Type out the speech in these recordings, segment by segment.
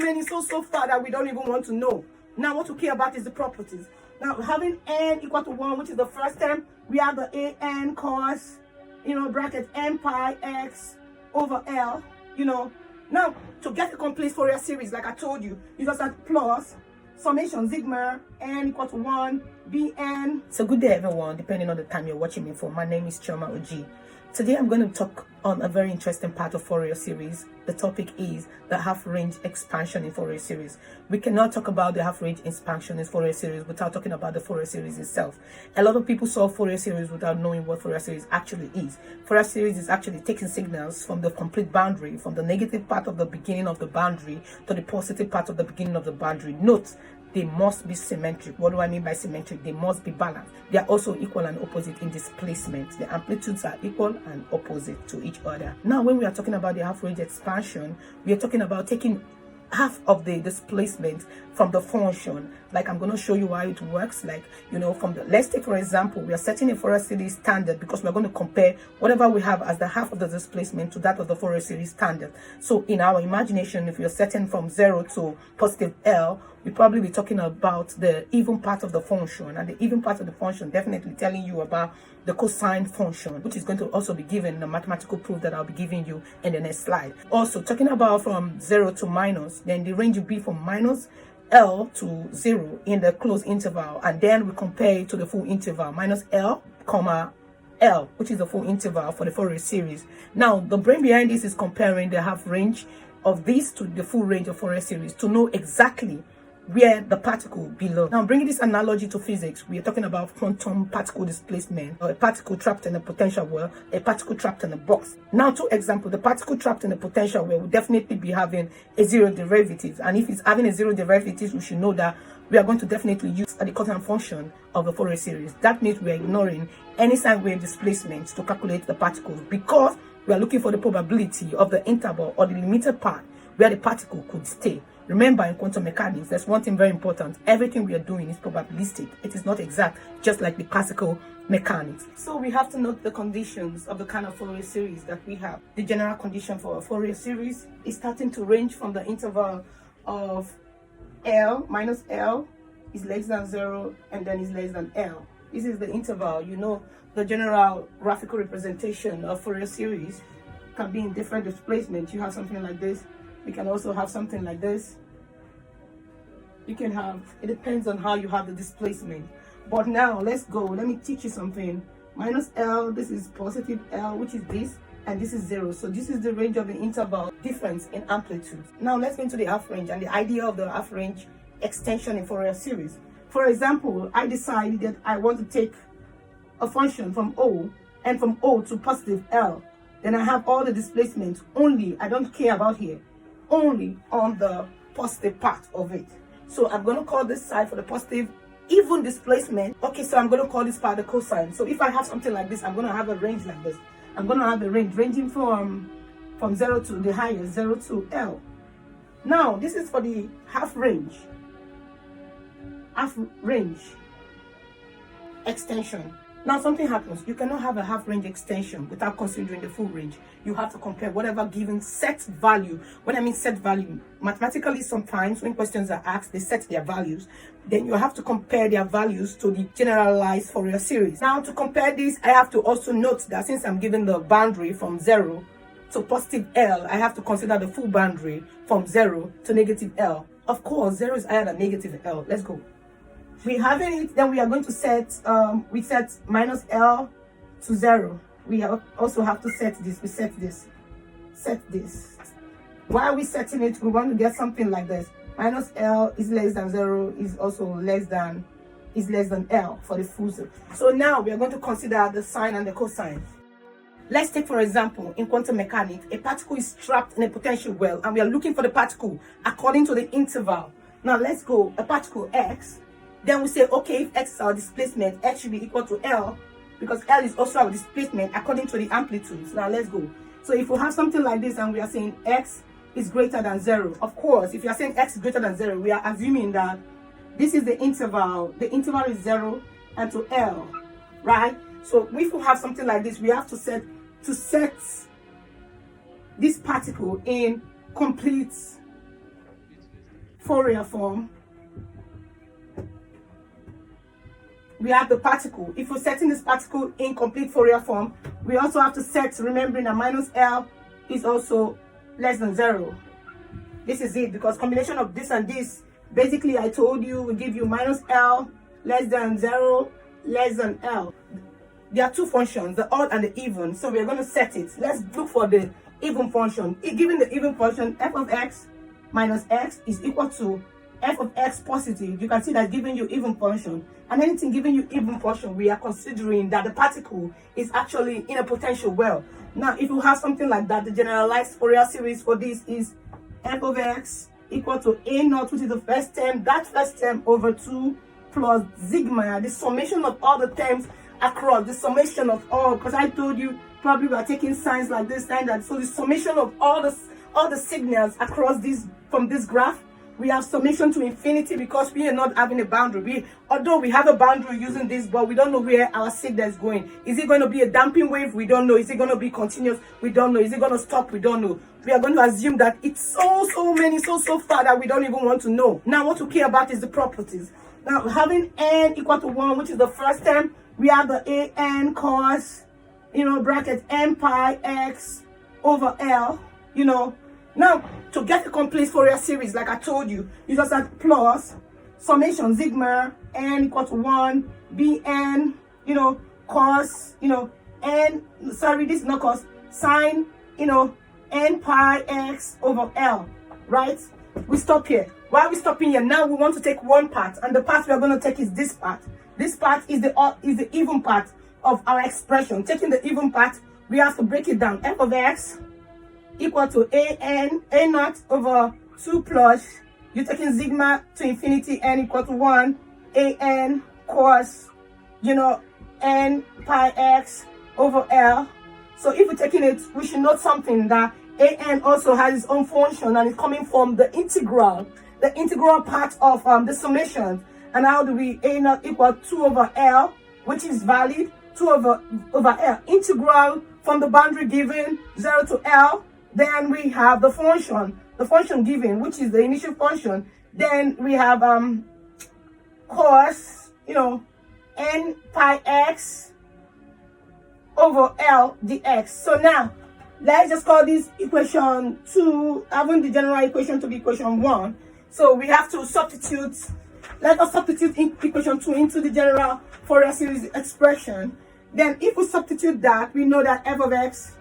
remaining so far that we don't even want to know. Now what we care about is the properties. Now having n equal to 1, which is the first term, we have the an cos, bracket n pi x over L, Now, to get a complete Fourier series, like I told you, you just add plus summation sigma n equal to 1 bn. So good day, everyone, depending on the time you're watching me for. My name is Chioma Oji. Today, I'm going to talk on a very interesting part of Fourier series. The topic is the half-range expansion in Fourier series. We cannot talk about the half-range expansion in Fourier series without talking about the Fourier series itself. A lot of people solve Fourier series without knowing what Fourier series actually is. Fourier series is actually taking signals from the complete boundary, from the negative part of the beginning of the boundary to the positive part of the beginning of the boundary. Note, they must be symmetric. What do I mean by symmetric? They must be balanced. They are also equal and opposite in displacement. The amplitudes are equal and opposite to each other. Now, when we are talking about the half-range expansion, we are talking about taking half of the displacement from the function. Like, I'm going to show you how it works. Like, let's take, for example, we are setting a Fourier series standard because we're going to compare whatever we have as the half of the displacement to that of the Fourier series standard. So in our imagination, if you're setting from 0 to positive L, we probably be talking about the even part of the function, and the even part of the function definitely telling you about the cosine function, which is going to also be given in the mathematical proof that I'll be giving you in the next slide. Also, talking about from 0 to minus, then the range will be from minus L to 0 in the closed interval, and then we compare it to the full interval, minus L, comma, L, which is the full interval for the Fourier series. Now, the brain behind this is comparing the half range of this to the full range of Fourier series to know exactly where the particle belongs. Now, bringing this analogy to physics, we are talking about quantum particle displacement, or a particle trapped in a potential well, a particle trapped in a box. Now, to example, the particle trapped in a potential well will definitely be having a zero derivative, and if it's having a zero derivative, we should know that we are going to definitely use the cosine function of the Fourier series. That means we are ignoring any sine wave displacement to calculate the particles, because we are looking for the probability of the interval or the limited part where the particle could stay. Remember, in quantum mechanics, there's one thing very important. Everything we are doing is probabilistic. It is not exact, just like the classical mechanics. So we have to note the conditions of the kind of Fourier series that we have. The general condition for a Fourier series is starting to range from the interval of L minus L is less than 0 and then is less than L. This is the interval. The general graphical representation of Fourier series can be in different displacements. You have something like this. We can also have something like this. You can have, it depends on how you have the displacement. But now let's go. Let me teach you something. Minus L, this is positive L, which is this, and this is 0. So this is the range of the interval difference in amplitude. Now let's go into the half range and the idea of the half range extension in Fourier series. For example, I decided that I want to take a function from O, and from O to positive L. Then I have all the displacements only, I don't care about here, only on the positive part of it. So I'm going to call this side for the positive even displacement. Okay, so I'm going to call this part the cosine. So if I have something like this, I'm going to have a range like this. I'm going to have a range ranging from 0 to the highest, 0 to L. Now, this is for the half range extension. Now, something happens. You cannot have a half-range extension without considering the full range. You have to compare whatever given set value. When I mean set value, mathematically sometimes when questions are asked, they set their values. Then you have to compare their values to the generalized Fourier series. Now, to compare this, I have to also note that since I'm given the boundary from 0 to positive L, I have to consider the full boundary from 0 to negative L. Of course, 0 is higher than negative L. Let's go. We having it, then we are going to set, we set minus L to 0. We also have to set this, set this. Why are we setting it? We want to get something like this. Minus L is less than 0, is also less than L for the full. So now we are going to consider the sine and the cosine. Let's take, for example, in quantum mechanics, a particle is trapped in a potential well, and we are looking for the particle according to the interval. Now let's go, a particle X. Then we say, okay, if X is our displacement, X should be equal to L, because L is also our displacement according to the amplitudes. Now let's go. So if we have something like this and we are saying X is greater than 0, of course, if you are saying X is greater than 0, we are assuming that this is the interval. The interval is 0 and to L, right? So if we have something like this, we have to set this particle in complete Fourier form, we have the particle. If we're setting this particle in complete Fourier form, we also have to set, remembering that minus L is also less than 0. This is it, because combination of this and this, basically I told you, will give you minus L less than 0 less than L. There are two functions, the odd and the even, so we're going to set it. Let's look for the even function. Given the even function, f of x minus x is equal to f of x positive. You can see that giving you even function, and anything giving you even function, we are considering that the particle is actually in a potential well. Now if you have something like that, the generalized Fourier series for this is f of x equal to a naught, which is the first term, that first term over 2 plus sigma, the summation of all the terms across, the summation of all, because I told you probably we are taking signs like this and that, so the summation of all the signals across this, from this graph, we have summation to infinity, because we are not having a boundary. Although we have a boundary using this, but we don't know where our signal is going. Is it going to be a damping wave? We don't know. Is it going to be continuous? We don't know. Is it going to stop? We don't know. We are going to assume that it's so far that we don't even want to know. Now what we care about is the properties. Now having n equal to 1, which is the first term, we have the an cos, bracket n pi x over L, Now, to get a complete Fourier series, like I told you, you just add plus summation sigma n equal to 1 bn, cos, n, sorry, this is not cos, sine, n pi x over L, right? We stop here. Why are we stopping here? Now we want to take one part, and the part we are going to take is this part. This part is the even part of our expression. Taking the even part, we have to break it down. F of x equal to a naught over 2 plus, you're taking sigma to infinity, n equal to 1, an cos, n pi x over L. So if we're taking it, we should note something, that an also has its own function, and it's coming from the integral part of the summation. And how do we, a naught equal 2 over L, which is valid, 2 over L, integral from the boundary given 0 to L. Then we have the function given, which is the initial function. Then we have cos, n pi x over L dx. So now, let's just call this equation 2, having the general equation to be equation 1. So we have to substitute, let us substitute equation 2 into the general Fourier series expression. Then if we substitute that, we know that f of x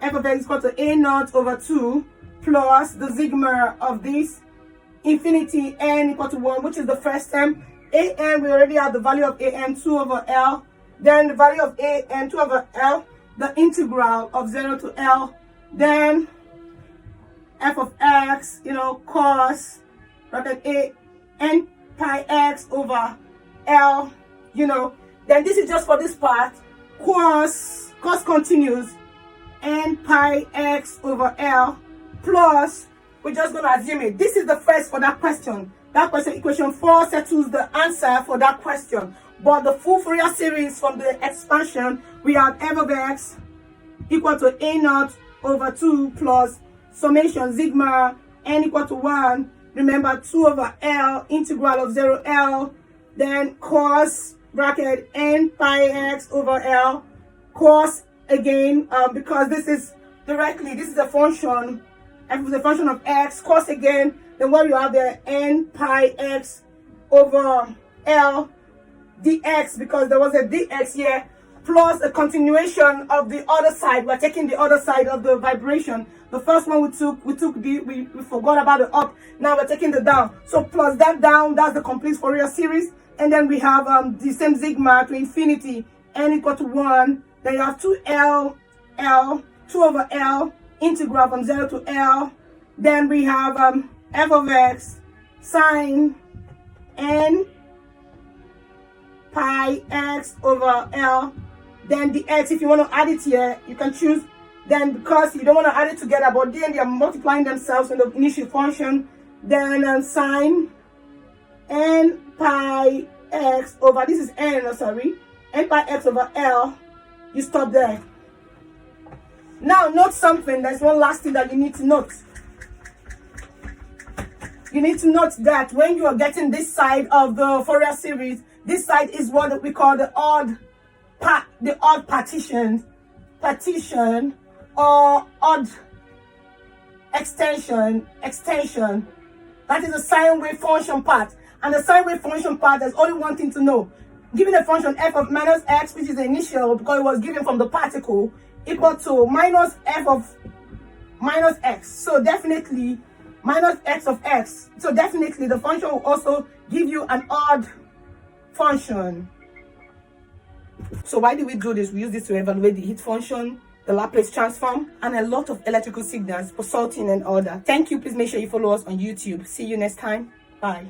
is equal to a naught over 2 plus the sigma of this infinity n equal to 1, which is the first term. An, we already have the value of an 2 over L. Then the value of an 2 over L, the integral of 0 to L. Then f of x, cos bracket a n pi x over L, Then this is just for this part. Cos continues, n pi x over L plus, we're just going to assume it. This is the first for that question. That question, equation 4, settles the answer for that question. But the full Fourier series from the expansion, we have f of x equal to a naught over 2 plus summation sigma n equal to 1. Remember, 2 over L, integral of 0 L. Then cos bracket n pi x over L. Cos again, because this is a function, f is a function of x, cos again, then what you have there, n pi x over L dx, because there was a dx here, plus a continuation of the other side. We're taking the other side of the vibration. The first one we forgot about the up, now we're taking the down. So plus that down, that's the complete Fourier series. And then we have the same sigma to infinity, n equal to 1. Then you have 2L, 2 over L, integral from 0 to L. Then we have f of x sine n pi x over L. Then the x, if you want to add it here, you can choose. Then because you don't want to add it together, but then they are multiplying themselves in the initial function. Then sine n pi x over, this is n pi x over L. You stop there. Now note something. There's one last thing that you need to note. you need to note that when you are getting this side of the Fourier series, this side is what we call the odd partition or odd extension. That is the sine wave function part. And the sine wave function part, there's only one thing to know. Given a function f of minus x, which is the initial because it was given from the particle, equal to minus f of minus x. So definitely minus x of x. So definitely the function will also give you an odd function. So why do we do this? We use this to evaluate the heat function, the Laplace transform, and a lot of electrical signals for sorting and all that. Thank you. Please make sure you follow us on YouTube. See you next time. Bye.